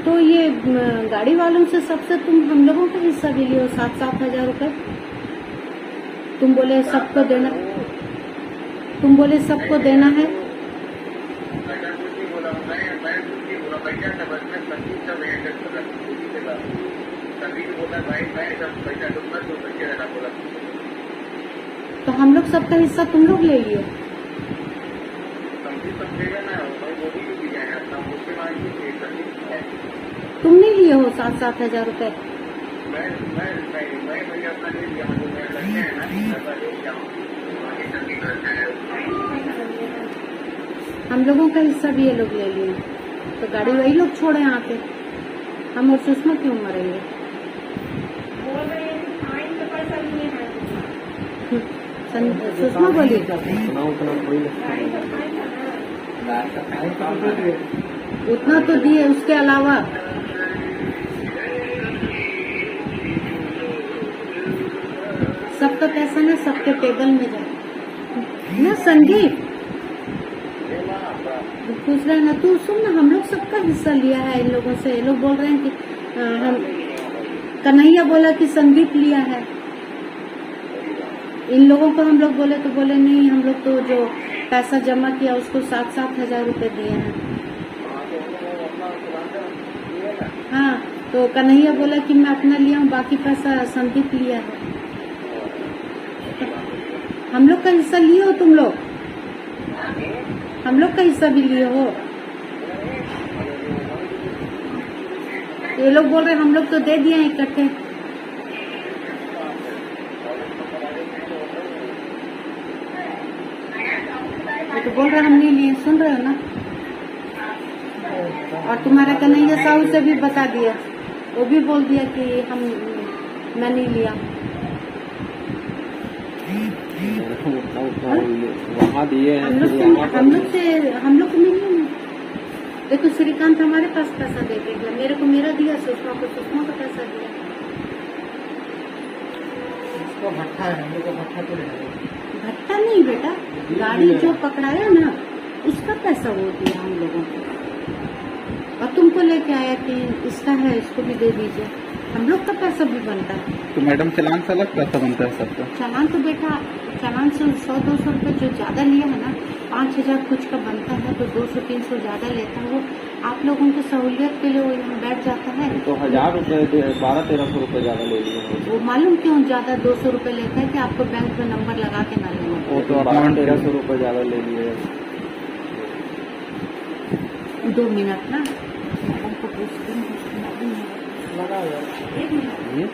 तो ये गाड़ी वालों से सबसे तुम हम लोगों का हिस्सा भी लियो 7,000 रुपए। तुम बोले सबको देना, तुम बोले सबको देना है। तो हम लोग सबका हिस्सा तुम लोग ले लिए। तुम नहीं लिए हो 7,000 रुपए। हम लोगों का हिस्सा भी ये लोग ले लिए, तो गाड़ी वही लोग छोड़े यहाँ पे, हम और सुषमा क्यों मरेंगे। सुषमा बोली उतना तो दिए, उसके अलावा सबका पैसा ना सबके टेबल में जाए ना। संदीप पूछ रहे हैं ना, तू सुन ना, हम लोग सबका हिस्सा लिया है इन लोगों से। ये लोग बोल रहे हैं कि हम, कन्हैया बोला कि संदीप लिया है। इन लोगों को हम लोग बोले तो बोले नहीं, हम लोग तो जो पैसा जमा किया उसको 7,000 रुपए दिए हैं। हाँ, तो कन्हैया बोला कि मैं अपना लिया हूँ, बाकी पैसा संदीप लिया है। हम लोग का हिस्सा लिए हो तुम लोग, हम लोग का हिस्सा भी लिए हो। ये लोग बोल रहे हम लोग तो दे दिए हैं इकट्ठे। तो बोल रहे हम नहीं लिए, सुन रहे हो ना। और तुम्हारा कन्हैया साहू से भी बता दिया, वो भी बोल दिया कि मैं नहीं लिया। वहाँ दिए हैं हम लोग को नहीं लिया। देखो श्रीकांत हमारे पास पैसा दे देगा, मेरे को मेरा दिया, सुषमा को सुषमा का पैसा दिया। इसको भट्टा है, हम लोग को भट्टा तो नहीं। भट्टा नहीं बेटा, गाड़ी जो पकड़ाया ना उसका पैसा वो दिया हम लोगों को। और तुमको लेके आया कि इसका है, इसको भी दे दीजिए। हम लोग का पैसा भी बनता है। तो मैडम चालान से अलग पैसा बनता है सबका? चालान तो बेटा, चालान से 100-200 रुपये जो ज्यादा लिया है ना, 5,000 कुछ का बनता है, तो 200-300 ज्यादा लेता है। वो आप लोगों की सहूलियत के लिए वो यहाँ बैठ जाता है। तो 1,000 रुपये 1200-1300 रुपये ज्यादा ले लिए। वो मालूम क्यों ज्यादा 200 रुपये लेता है कि आपको बैंक में नंबर लगा के ना लेना। वो तो 1200-1300 रुपये ज्यादा ले लिए। 2 मिनट ना, मैडम को पूछती हूँ। लगा 1 मिनट।